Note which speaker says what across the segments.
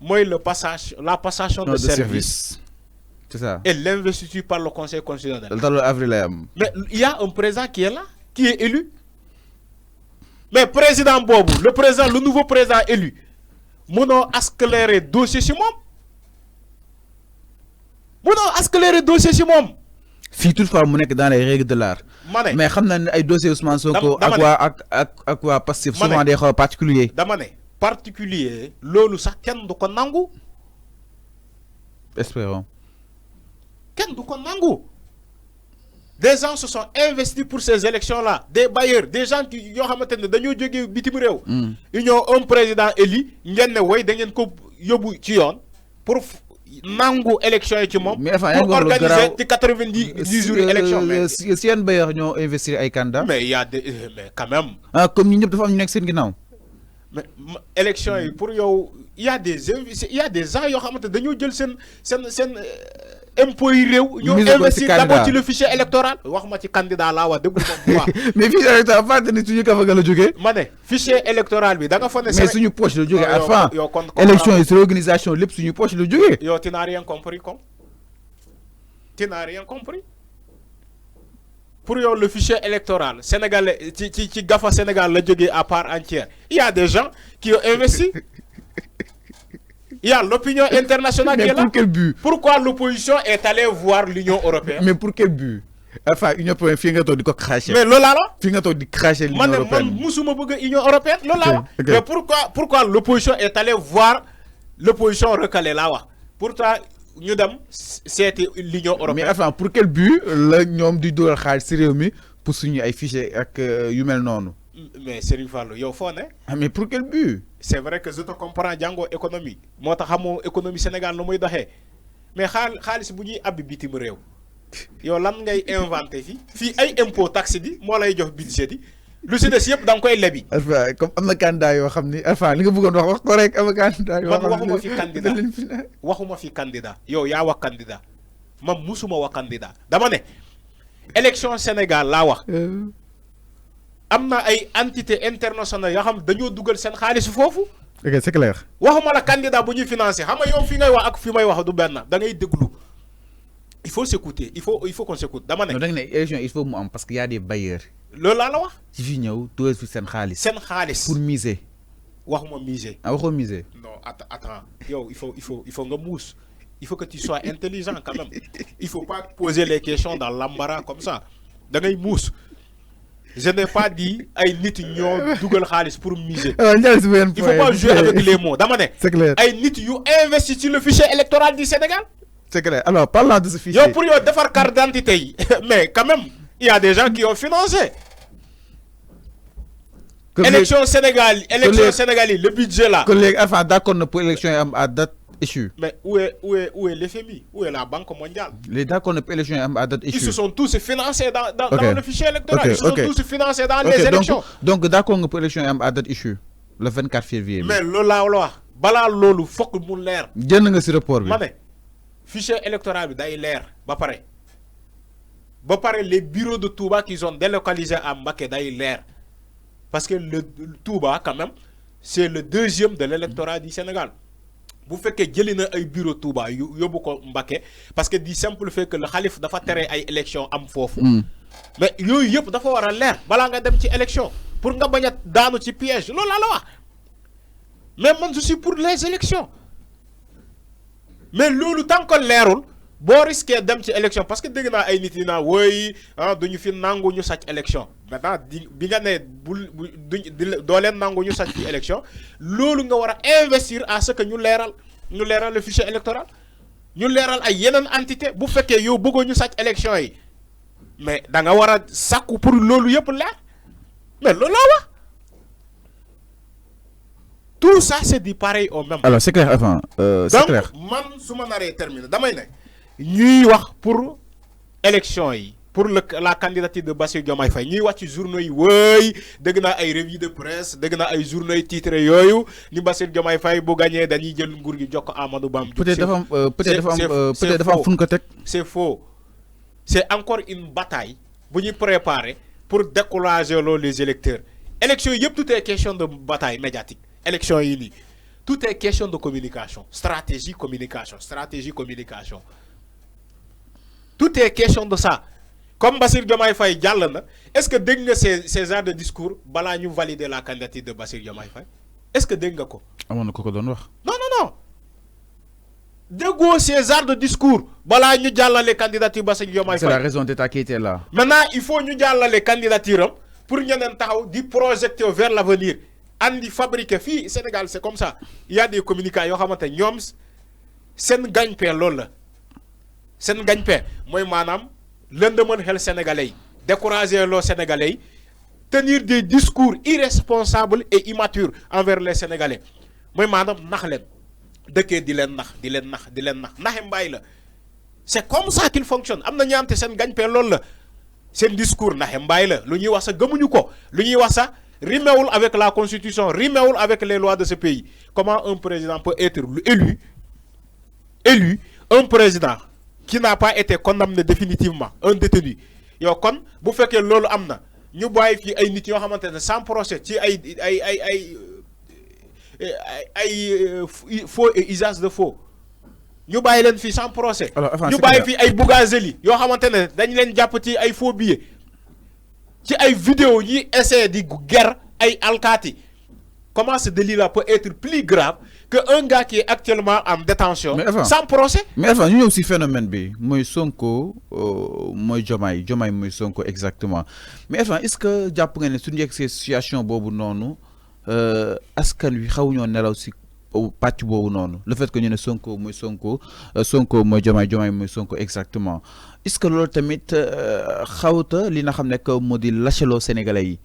Speaker 1: Moi, la passation de service.
Speaker 2: C'est ça.
Speaker 1: Et l'investiture par le Conseil constitutionnel.
Speaker 2: Dans l'avril.
Speaker 1: Mais il y a un président qui est là, qui est élu. Mais président Bobo, le nouveau président élu, mono accélérer dossier sur moi. Mono accélérer dossier sur moi.
Speaker 2: Si toutefois mu nek dans les règles de l'art. Mais xam na ay dossier Ousmane Sonko ak waa Pastef souvent des xaw particulier.
Speaker 1: Dama ne particulier lolu sax kenn du ko nangu.
Speaker 2: Espérons.
Speaker 1: Kenn du ko nangu. Des gens se sont investis pour ces élections-là. Des bailleurs, des gens qui ont été dañu jóge bitim réew. Ils ont un président élu, ngeen ne way da ngeen ko yóbbu ci yoon pour nangu élection yi ci moom. Pour organiser ci 90 jours élection. Mais
Speaker 2: si yenn bailleurs ñoo investir ay candidats.
Speaker 1: Mais il y a des mais quand même.
Speaker 2: Ah comme ñi ñëpp dafa am ñu nekk seen ginnaaw.
Speaker 1: Mais élection yi pour yow il y a des gens yoo xamante dañoo jël seen impôt yi réew ñoo investir d'abord ci le fichier électoral wax ma ci candidat laa wax déglu moom quoi.
Speaker 2: Mais fichier électoral fàtte ni suñu kafa ga la jógee.
Speaker 1: Ma ne fichier électoral bi da nga fa ne.
Speaker 2: Mais suñu poche la jógee enfin élection yi sur l'organisation lépp suñu poche la jógee.
Speaker 1: Yow tu n'as rien compris comme tu n'as rien compris. Pour yow le fichier électoral sénégalais ci gafa Sénégal la jógee à part entière. Il y a des gens qui ont investi. Il y a l'opinion internationale qui est là.
Speaker 2: Mais pour quel but?
Speaker 1: Pourquoi l'opposition est allée voir l'Union européenne?
Speaker 2: Mais pour quel but? Enfin, l'Union européenne, fi nga toog di ko cracher.
Speaker 1: Mais lola la?
Speaker 2: Fi nga toog di cracher l'Union européenne.
Speaker 1: Man musuma bëgg Union européenne, lola la. Mais pourquoi l'opposition est allée voir l'opposition recalée là wa? Pourtant ñu dem c'était l'Union européenne.
Speaker 2: Mais enfin, pour quel but la ñoom di dool xaalis ci réew mi pour suñu ay fichier ak yu mel noonu?
Speaker 1: Mais Serigne Fallou yow foo ne?
Speaker 2: Mais pour quel but?
Speaker 1: C'est vrai que je te comprends jàngoo économie moo tax xamoo économie Sénégal nu muy doxee mais xaalis bu ñuy abbi bitim réew yow lan ngay inventé fii ay impôt taxe bi moo lay jox budget bi lu si des yëpp da nga koy lebi.
Speaker 2: Alpha comme am na candidat yoo xam ni Alpha li nga bëggoon wax ko rek am na candidat yoo xam
Speaker 1: man waxuma fi candidat yow yaa wax candidat man musuma wax candidat dama ne élection Sénégal laa wax. Amna ay entité internationale yoo xam dañoo dugal seen xaalis foofu.
Speaker 2: Ok c'est clair.
Speaker 1: waxuma la candidat bu ñuy financer xam nga yow fi ngay wax ak fi may wax du benn da ngay déglu. Il faut s'écouter il faut qu'on s'écoute dama ne.
Speaker 2: non da nga ne élection il faut mu am parce que y a des bailleurs.
Speaker 1: loolu laa la wax.
Speaker 2: ci fi ñëw dugal fi seen xaalis.
Speaker 1: seen xaalis
Speaker 2: pour miser.
Speaker 1: waxuma miser.
Speaker 2: ah waxoo miser.
Speaker 1: non attends yow il faut nga muus. Il faut que tu sois intelligent quand même. Il faut pas poser les questions dans l'embarras comme ça da ngay muus. Je n'ai pas dit ay nit ñoo dugal xaalis pour miser. Il faut pas jouer avec les mots. Dama ne.
Speaker 2: C'est clair.
Speaker 1: Ay nit yu investi sur le fichier électoral du Sénégal.
Speaker 2: C'est clair. Alors parlant de ce fichier.
Speaker 1: Yo pour yo defar carte d'identité yi mais quand même il y a des gens qui ont financé. Élection Sénégal, le budget là.
Speaker 2: Collègue, enfin d'accord pour élection à date échue.
Speaker 1: Mais où est l'FMI? Où est la Banque mondiale?
Speaker 2: Les d'accord pour élection à date échue.
Speaker 1: Ils se sont tous financés dans le fichier électoral. Ils se sont tous financés dans les élections.
Speaker 2: Donc d'accord pour élection à date échue le 24 février.
Speaker 1: Mais lola bala lolu fokk mu leer.
Speaker 2: Jënd nga ci rapport bi.
Speaker 1: Mané fichier électoral bi day leer ba paré les bureaux de Touba qu'ils ont délocalisés à Mbacké day leer. Parce que le Touba quand même c'est le deuxième de l'électorat du Sénégal. Bu fekkee jëli na ay bureau Touba yóbbu ko Mbacké parce que du simple fait que le khalife dafa tere ay élection am foofu. Mais yooyu yëpp dafa war a leer balaa nga dem ci élection pour nga bañ a daanu ci piège loolu la wax mais man je suis pour les élections mais loolu tant que leerul boo risqué dem ci élection parce que dégg naa ay nit yi naa woy duñu fi nangu ñu sàcc élection maintenant bi nga ne doo leen nangu ñu sàcc ci élection loolu nga war a investir à ce que ñu leeral le fichier électoral ñu leeral ay yeneen entité bu fekkee yow bëggoo ñu sàcc élection yi mais da nga war a sàkku pour loolu yëpp leer mais loolu la wax tout ça c'est du pareil au même.
Speaker 2: Alors c'est clair avant c'est clair.
Speaker 1: Donc man su ma naree terminer damay ne ñuy wax pour élection yi pour la candidature de Bassirou Diomaye Faye ñuy wax ci journaux yi wëy dégg naa ay revue de presse dégg naa ay journaux yi titré yooyu ni Bassirou Diomaye Faye bu gagné dañuy jël nguur gi jox ko Amadou Ba.
Speaker 2: peut-être dafa am fu ñu ko teg.
Speaker 1: C'est faux. C'est encore une bataille bu ñuy préparer pour décourager les électeurs élection yëpp tout est question de bataille médiatique élection yi nii Tout est question de communication. Stratégie, communication. Stratégie, communication. Tout est question de ça. Comme Bassirou Diomaye Faye Diallo, est-ce que dès que ces heures de discours, bala ñu valider la candidature de Bassirou Diomaye Faye? Est-ce que dès que ko?
Speaker 2: Amoon na ko doon wax.
Speaker 1: Non, non, non. Dégo ces heures de discours, bala ñu jàllale candidature Bassirou Diomaye Faye.
Speaker 2: C'est la raison d'être qui était là.
Speaker 1: Maintenant, il faut ñu jàllale candidature pour ñeneen taxaw di projeter vers l'avenir. Andi fabriquer fii Sénégal c'est comme ça. Il y a des communicants yoo xamante ñoom seen gagne-pain loolu la. Seen gagne-pain mooy maanaam lëndëmal xel sénégalais yi décourager loo sénégalais yi tenir des discours irresponsables et immatures envers les sénégalais mooy maanaam nax leen dëkkee di leen nax naxe mbaay la. C'est comme ça qu'il fonctionne am na ñaante seen gagne-pain loolu la seen discours naxe mbaay la lu ñuy wax sa gëmuñu ko lu ñuy wax sa riméwul avec la constitution riméwul avec les lois de ce pays. Comment un président peut être élu un président qui n'a pas été condamné définitivement, un détenu. Yo kon bu fekkee loolu am na ñu bàyyi fii ay nit yoo xamante ne sans procès ci ay faux et usage de faux ñu bàyyi leen fii sans procès. ñu bàyyi fii ay Bougazeli yoo xamante ne dañ leen jàpp ci ay faux billets ci ay vidéo yi essayer di guerre ay alkaati. Comment ce délit-là peut être plus grave qu'un gars qui est actuellement en détention sans procès?
Speaker 2: Mais enfin, nous avons aussi phénomène B. Moi Sonko, moi Diomaye moi Sonko exactement. Mais enfin, est-ce que Japon est une situation bobu non askan wi xawuñu nelaw ci patch bobu non le fait que ñu ne Sonko moi Sonko Diomaye moi Sonko exactement. Est-ce que lolu tamit xawta li nga xamné que modi lâchelo sénégalais yi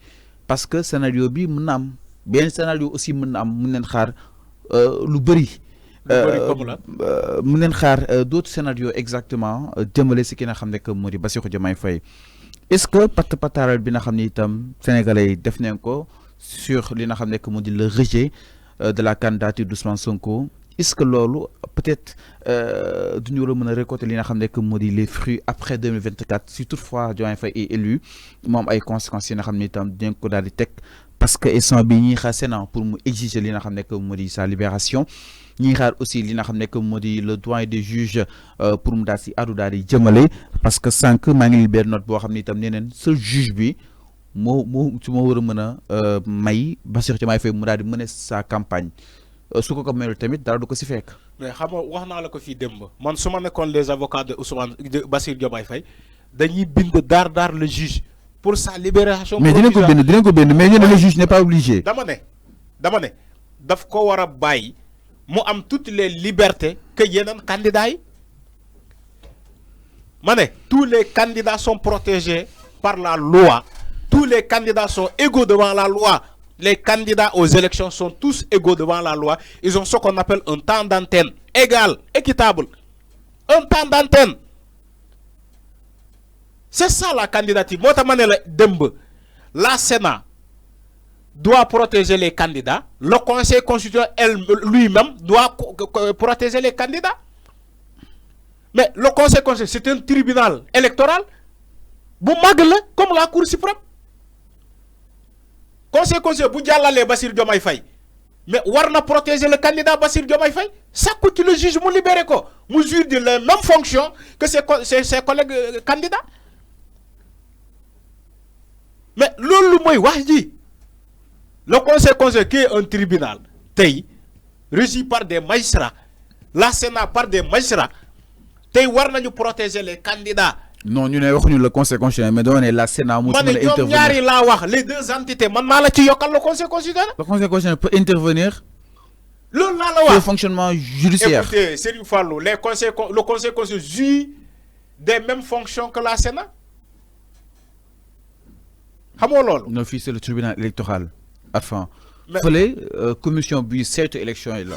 Speaker 2: parce que scénario bi mën na am bien scénario aussi mën na am mën leen xaar lu bëri mën leen xaar d'autres scénarios exactement jëmale si ki nga xam ne que moo di Bassirou Diomaye Faye est-ce que pataaral bi nga xam ne itam sénégalais yi def nañ ko sur li nga xam ne que moo di le rejet de la candidature d'Ousmane Sonko est-ce que loolu peut-être duñu war a mën a récolter li nga xam ne que moo di les fruits après 2024 si toutefois Diomaye Faye est élu moom ay conséquences yi nga xam ne itam dinañ ko daal di teg parce que instant bi ñi xaar Sénat pour mu exiger li nga xam ne que moo di sa libération ñi xaar aussi li nga xam ne que moo di le doyen des juges pour mu daal si addu daal di jëmale parce que sànq maa ngi libéré note boo xam ne itam nee neen seul juge bi moo war a mën a may Bassirou Diomaye Faye mu daal di mener sa campagne su ko mayul tamit dara du ko si fekk.
Speaker 1: mais xam nga wax naa la ko fii démb man su ma nekkoon les avocats de Ousmane de Bassirou Diomaye Faye dañuy bind daar le juge pour sa libération.
Speaker 2: Mais dinañ ko bind mais ñu ne le juge n'est pas obligé.
Speaker 1: dama ne daf ko war a bàyyi mu am toutes les libertés que yeneen candidats yi ma ne tous les candidats sont protégés par la loi tous les candidats sont égaux devant la loi les candidats aux élections sont tous égaux devant la loi ils ont ce qu'on appelle un temps d'antenne égal équitable un temps d'antenne. C'est ça la candidature. Moi, la Sénat doit protéger les candidats. Le Conseil constitutionnel lui-même doit protéger les candidats. Mais le Conseil constitutionnel, c'est un tribunal électoral. Comme la Cour suprême. Conseil constitutionnel, vous dites Bassirou Diomaye Faye. Mais on protéger le candidat Bassirou Diomaye Faye. Ça coûte le juge vous libérer quoi. Vous jure de la même fonction que ses collègues candidats. Mais le Conseil constitutionnel qui est un tribunal régi par des magistrats la Sénat par des magistrats war nañu protéger les candidats.
Speaker 2: Non ñu ne waxuñu le Conseil constitutionnel mais doon ne la Sénat mu intervenir
Speaker 1: ñaari laa wax les deux entités man maa la ci yokkal le Conseil constitutionnel.
Speaker 2: Le Conseil constitutionnel peut intervenir.
Speaker 1: loolu laa la wax
Speaker 2: le fonctionnement judiciaire.
Speaker 1: Écoutez Serigne Fallou le Conseil constitutionnel jouit des mêmes fonctions que la Sénat.
Speaker 2: Non, fii c'est le tribunal électoral. Enfin, commission bi cette élection est là.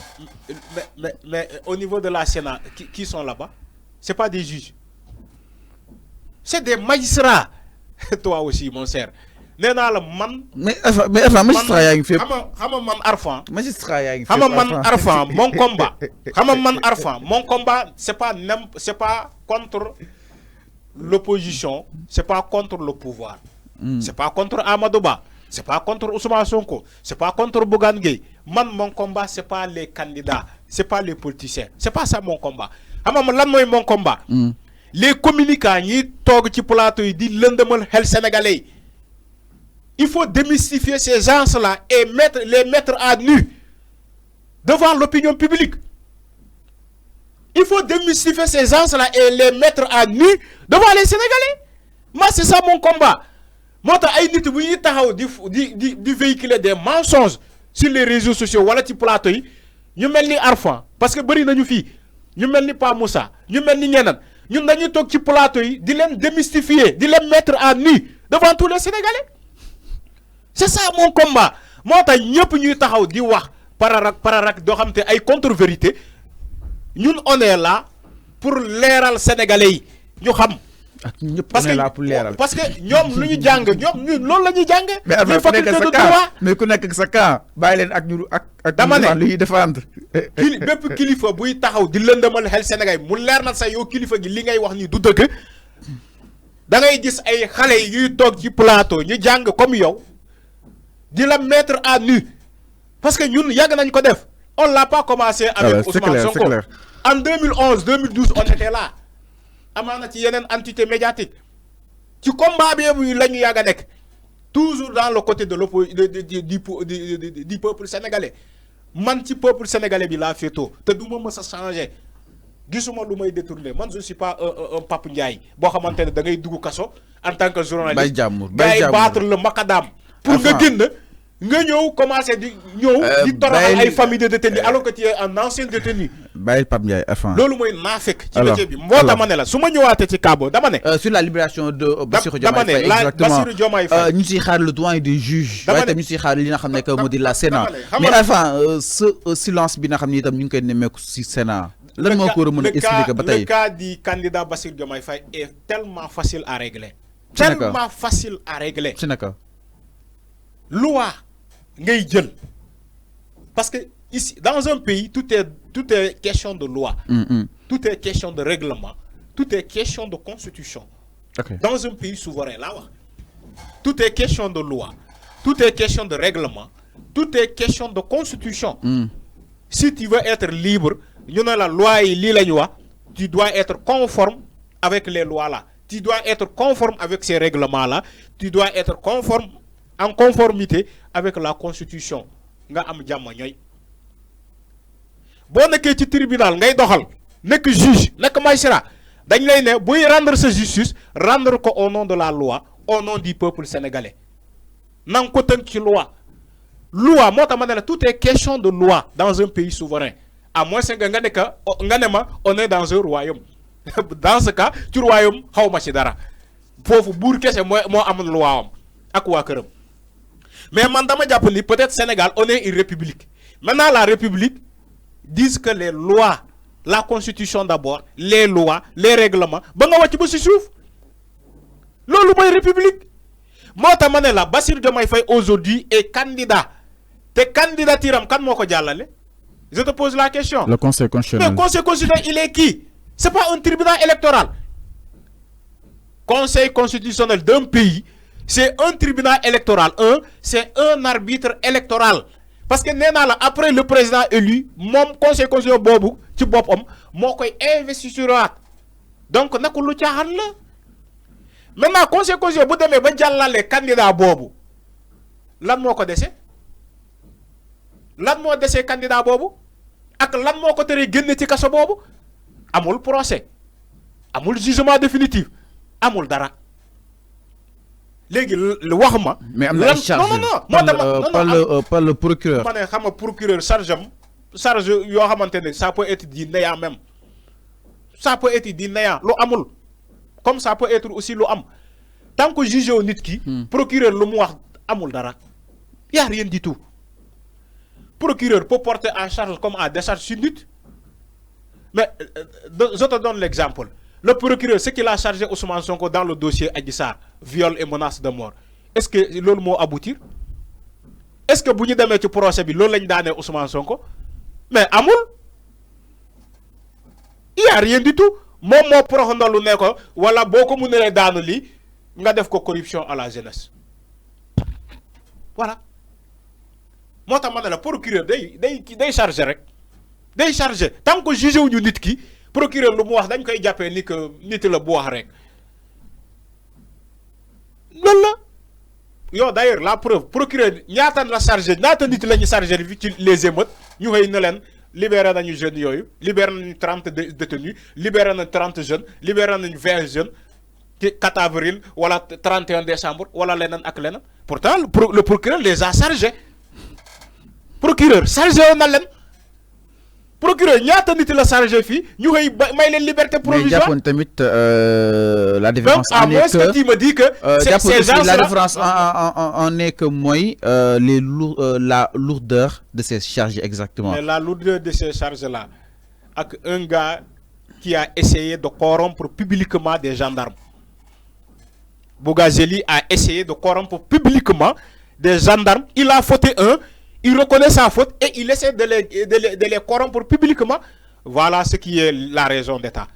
Speaker 1: Mais au niveau de la Sénat, qui sont là-bas? C'est pas des juges. C'est des magistrats. Toi aussi, mon cher. Mais
Speaker 2: enfin, magistrat yaa ngi fépp.
Speaker 1: Xam man Arfan.
Speaker 2: Magistrat yaa ngi
Speaker 1: fépp. Xam man Arfan, mon combat. Xam man Arfan, mon combat, c'est pas contre l'opposition, c'est pas contre le pouvoir. C'est pas contre Amadou Ba, c'est pas contre Ousmane Sonko, c'est pas contre Bougane Gueye. mon combat c'est pas les candidats, c'est pas les politiciens, c'est pas ça mon combat. Lan moy mon combat. Les communicants yi tok ci plateau yi di lëndëmal xel sénégalais. Il faut démystifier ces gens-là et les mettre à nu devant l'opinion publique. Il faut démystifier ces gens-là et les mettre à nu devant les Sénégalais. Moi, c'est ça mon combat. Moi, di véhiculer des mensonges sur les réseaux sociaux wala ci plateau yi ñu melni Arfan parce que bari nañu fi ñu melni Pa Moussa ñu melni ñeneen ñun dañuy tok ci plateau yi di leen démystifier di leen mettre à nu devant tous les Sénégalais. C'est ça mon combat. Moi, ñëpp ñuy taxaw di wax pararak do xam te ay contre-vérité ñun on est là pour leeral sénégalais yi ñu xam.
Speaker 2: Parce que là pour leeral
Speaker 1: parce que ñom lu ñu jàng ñom ñun loolu la ñuy jàng.
Speaker 2: mais faculté de droit mais ku nekk sa camp bàyyi leen ak ñu ak
Speaker 1: dama ne
Speaker 2: luy défendre.
Speaker 1: bépp kilifa buy taxaw di lëndëmal xel Sénégal mu leer na sa yow kilifa gi li ngay wax ni du dëgg da ngay gis ay xale yuy toog ci plateau ñu jàng comme yow di la mettre à nu parce que ñun yàgg nañ ko def. On l'a pas commencé avec Ousmane Sonko. En 2011, 2012, on était là. Amana ci yenen entité médiatique. Ci combat bi lañu yaga nek. Toujours dans le côté de du peuple sénégalais. Man ci peuple sénégalais bi la féto te duma ma sa changer. Gisuma lu may détourner. Man je suis pas un Pape Ndiaye bo xamantene da ngay duggu kasso en tant que journaliste. Bay battre le macadam pour nga génn. Nga ñëw commencé di toroxal ay famille de détenus alors que tu es un ancien détenu.
Speaker 2: Baye Pape Ndiaye Arfan.
Speaker 1: Loolu mooy naafek ci métier bi. Moo tax ma ne la su ma ñëwaatee ci Kabo dama ne.
Speaker 2: Sur la libération de Bassirou Diomaye Faye exactement
Speaker 1: Bassirou Diomaye Faye.
Speaker 2: ñu siy xaar le doyen des juges. waaye tam ñu siy xaar li nga xam ne que moo di la Sénat. mais Arfan ce silence bi nga xam ne itam ñu ngi koy nemmeeku si Sénat. lan moo ko war a mën a expliquer ba tey.
Speaker 1: Le cas du candidat Bassirou Diomaye Faye est tellement facile à régler. Tellement facile à régler.
Speaker 2: C'est naka.
Speaker 1: Loi. Parce que ici, dans un pays, tout est question de loi, tout est question de règlement, tout est question de constitution.
Speaker 2: Okay.
Speaker 1: Dans un pays souverain, là, tout est question de loi, tout est question de règlement, tout est question de constitution. Si tu veux être libre, la loi et la loi, tu dois être conforme avec les lois là. Tu dois être conforme avec ces règlements là. Tu dois être conforme en conformité avec la constitution nga am jàmm ñooy boo nekkee ci tribunal ngay doxal nekk juge nekk magistrat dañ lay ne buy rendre sa justice rendre ko au nom de la loi au nom du peuple sénégalais nang ko tënk ci loi moo tax ma ne la tout est question de loi dans un pays souverain à moins que nga ne ma on est dans un royaume dans ce cas ci royaume xaw ma ci dara foofu buur kese moo am loi am ak waa këram. Mais mandama japonais, peut-être Sénégal, on est une république. Maintenant, la république dit que les lois, la constitution d'abord, les lois, les règlements, banga wati bo ci souf. Lolu moy république. Mota mané la Bassirou Diomaye Faye aujourd'hui est candidat. Te candidature am kan moko jallale? Je te pose la question.
Speaker 2: Le Conseil constitutionnel.
Speaker 1: Le Conseil constitutionnel, il est qui? C'est pas un tribunal électoral. Conseil constitutionnel d'un pays. C'est un tribunal électoral. C'est un arbitre électoral. Parce que après le président élu, mon conseil constitutionnel bobu ci bopam mokoy investira. Donc nakul lu tiaxan la. Maintenant conseil constitutionnel bu démé ba jallalé candidat bobu. Lan moko déssé? Lan mo déssé candidat bobu? Ak lan moko téré génné ci kasso bobu? Amul procès. Amul jugement définitif. Amul dara. Le waxma
Speaker 2: mais am na charge par le procureur.
Speaker 1: Ma ne xam nga procureur charge yoo xamante ne ça peut être du néant même ça peut être du néant lu amul comme ça peut être aussi lu am tant que juge wu nit ki procureur lu mu wax amul dara y a rien du tout. Procureur peut porter en charge comme en décharge sur nit mais je te donne l'exemple. Le procureur, ce qu'il a chargé Ousmane Sonko dans le dossier Adji Sarr, viol et menace de mort, est-ce que l'on mot aboutir? Est-ce que vous avez dit que le procès bi l'on l'a Ousmane Sonko? Mais amoul, il n'y a rien du tout. Mon mot profonde le neko, voilà beaucoup de gens dans le lit, on a fait corruption à la jeunesse. Voilà. moo tax ma ne la procureur day chargé rek day chargé tant que jugé wuñu nit ki procureur lu mu wax dañ koy jàppee ni que nit la bu wax rek loolu la yow d'ailleurs la preuve procureur ñaata la chargé ñaata nit la ñu chargé ci les émeutes ñu xëy na leen libéré nañu jeunes yooyu libéré nañu 30 détenus libéré nañu 30 jeunes libéré nañu 20 jeunes ci 4 avril wala 31 décembre wala leneen ak leneen pourtant le procureur les a chargés procureur chargé woon na leen procureur ñaata nit la chargé fii ñu xëy may leen liberté provisoire.
Speaker 2: mais jàppoon tamit la différence.
Speaker 1: donc à moins que tu me dis que.
Speaker 2: ces gens la différence en est que mooy la lourdeur de ces charges exactement.
Speaker 1: mais la lourdeur de ces charges là ak un gars qui a essayé de corrompre publiquement des gendarmes. Bougazeli a essayé de corrompre publiquement des gendarmes. Il a fauté un. Il reconnaît sa faute et il essaie de les corrompre publiquement. Voilà ce qui est la raison d'État.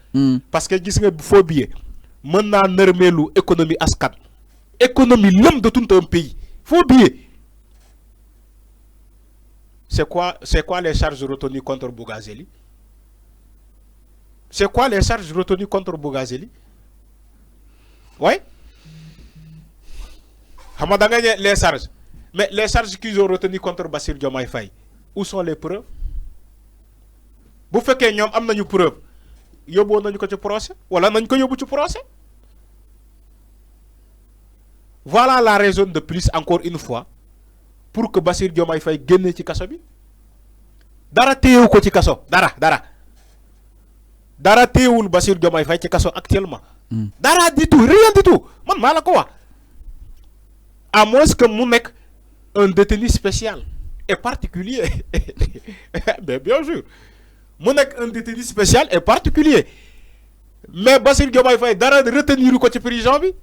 Speaker 1: Parce que gis nga faux billet mën naa nërmeelu économie askan économie lëm de tout un pays faux billet. C'est quoi les charges retenues contre Bougazeli? C'est quoi les charges retenues contre Bougazeli? Ouais. Les charges. Mais les charges qu'ils ont retenues contre Bassirou Diomaye Faye, où sont les preuves? Vous faites que nous avons des preuves. Vous avez des procès? Voilà, nous avons des procès. Voilà la raison de plus, encore une fois, pour que Bassirou Diomaye Faye gagne ci kasso bi. Dara téyewu ko ci kasso, dara téyewul Bassirou Diomaye Faye ci kasso actuellement. Dara du tout, rien du tout. Man maa la ko wax. À moins que mu nek un détenu spécial et particulier. Mais bien sûr. Mu nek un détenu spécial et particulier. Mais Bassirou Diomaye Faye dara retenir ko ci prison bi.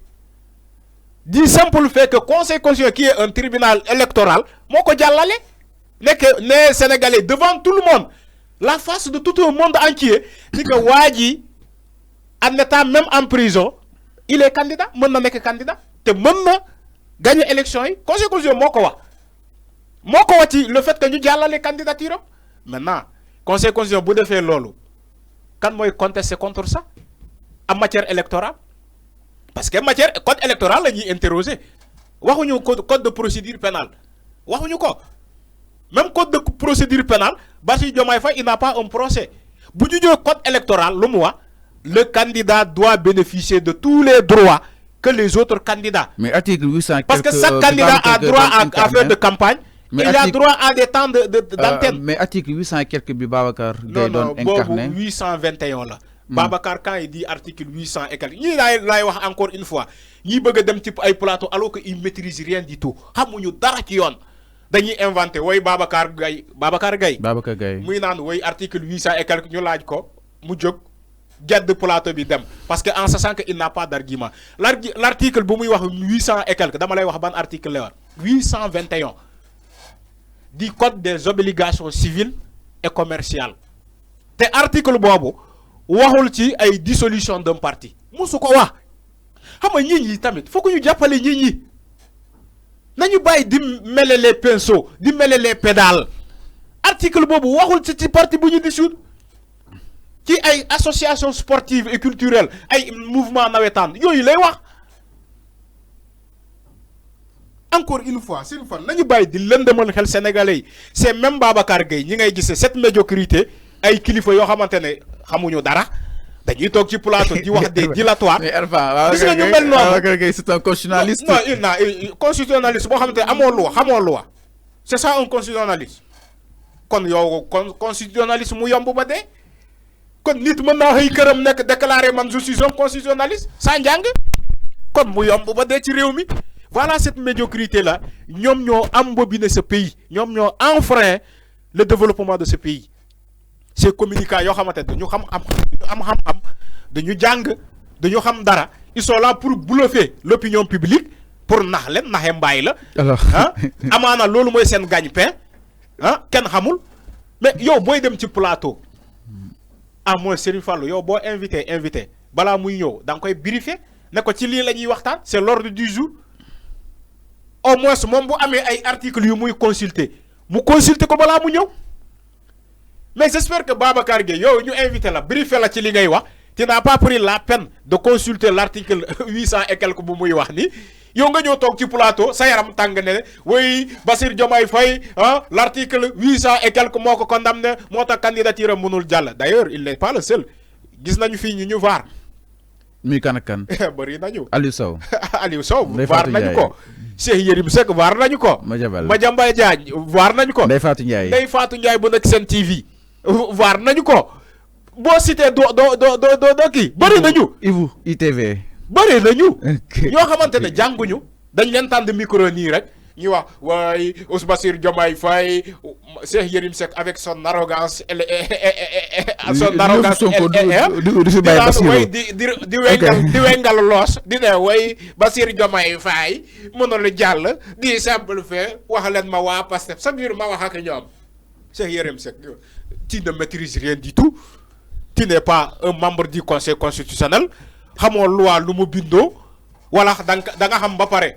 Speaker 1: Du simple fait que Conseil constitutionnel qui est un tribunal électoral, moko jallale nek né Sénégalais devant tout le monde, la face de tout le monde entier, dit que Wadi en état même en prison, il est candidat, mën na nek candidat, te mën na gagner élection yi. Conseil constitutionnel moko wa ci le fait que ñu jallale candidature. Maintenant, Conseil constitutionnel bu défé lolu, kan moy contester contre ça en matière électorale? Parce que matière code électoral la ñuy interroger waxuñu code de procédure pénale waxuñu ko même code de procédure pénale Bassirou Diomaye Faye il n'a pas un procès bu ñu jël code électoral lu mu wax le candidat doit bénéficier de tous les droits que les autres candidats.
Speaker 2: Mais article 800
Speaker 1: parce que chaque candidat a droit à faire de campagne. Mais il a droit à des temps d'antenne.
Speaker 2: Mais article 800 et quelques bi Babacar Gaye doon incarné.
Speaker 1: Non 821 là. Babacar quand il dit article 800 et quelques, ñi lay wax encore une fois ñi bëgg dem ci ay plateau alors que il maîtrise rien du tout xamuñu dara ci yoon dañuy inventer way Babacar Gaye muy naan way article 800 et quelques ñu laaj ko mu jóg gedd plateau bi dem parce que en sachant que il n'a pas d'argument. L'article bu muy wax 800 et quelques dama lay wax ban article la war 821 du code des obligations civiles et commerciales te article boobu waxul ci ay dissolution d'un parti musu ko wax xam nga ñi tamit faut que ñu jappalé ñi nañu bay di mêler les pinceaux di mêler les pédales. Article bobu waxul ci parti bu ñu dissoudre ci ay association sportive et culturelle ay mouvement nawetaan yoyu lay wax. Encore une fois c'est une fois nañu bay di lëndëmal xel sénégalais c'est même Babacar Gaye ñi ngay gissé cette médiocrité ay kilifa yo xamantene xamuñu dara dañuy tok ci plateau di wax des dilatoires.
Speaker 2: Mais Erfa
Speaker 1: gis nga ñu mel noonu
Speaker 2: c'est un constitutionnaliste.
Speaker 1: Non constitutionnaliste boo xamante ne amoo loi xamoo loi c'est ça un constitutionnaliste. Kon yow constitutionnaliste mu yomb ba dee kon nit mën naa xëy këram nekk déclarer man je suis un constitutionnaliste saa njàng kon mu yomb ba dee ci réew mi. Voilà cette médiocrité là ñoom ñoo embobiné ce pays ñoom ñoo enfreint le développement de ce pays. Ces communicants yoo xamante dañu xam dañu jàng dañu xam dara ils sont là pour bluffer l'opinion publique pour nax leen naxe mbaay la.
Speaker 2: Alors
Speaker 1: amaana loolu mooy seen gagne-pain kenn xamul mais yow booy dem ci plateau à moins Serigne Fallou yow boo invité balaa muy ñëw da nga koy briefer ne ko ci lii la ñuy waxtaan c'est l'ordre du jour au moins moom bu amee ay articles yu muy consulter mu consulter ko balaa mu ñëw mais j'espère que Babacar Gueye yow ñu invité la briefé la ci li ngay wax tu n'as pas pris la peine de consulter l'article 800 et quelque bu muy wax ni yow nga ñëw toog ci plateau sa yaram tàng ne oui Bassirou Diomaye Faye ah l'article 800 et quelque moo ko condamné moo tax candidature mënul jàll d'ailleurs il n'est pas le seul gis nañu fii ñu vaar
Speaker 2: muy kan ak kan
Speaker 1: bëri nañu
Speaker 2: Aliou Sow
Speaker 1: Aliou Sow vaar nañu ko Cheikh Yérim Seck vaar nañu ko Madiambal Diagne vaar nañu ko Ndeye Fatou Ndiaye bu nekk Sen TV vaar nañu ko boo cité do kii bëri nañu
Speaker 2: Ivu ITV
Speaker 1: bëri nañu ñoo xamante ne jànguñu dañ leen tànn micro nii rek ñu wax waaye Bassirou Diomaye Faye Cheikh Yérim Seck avec son arrogance son arrogance di wengal loos di ne way Bassirou Diomaye Faye mënul jàll di simple fait wax leen ma waa Pastef chaque jour ma wax ak ñoom Cheikh Yérim Seck tu ne maîtrises rien du tout tu n'es pas un membre du conseil constitutionnel xamoo loi lu mu bindoo wala da nga xam ba pare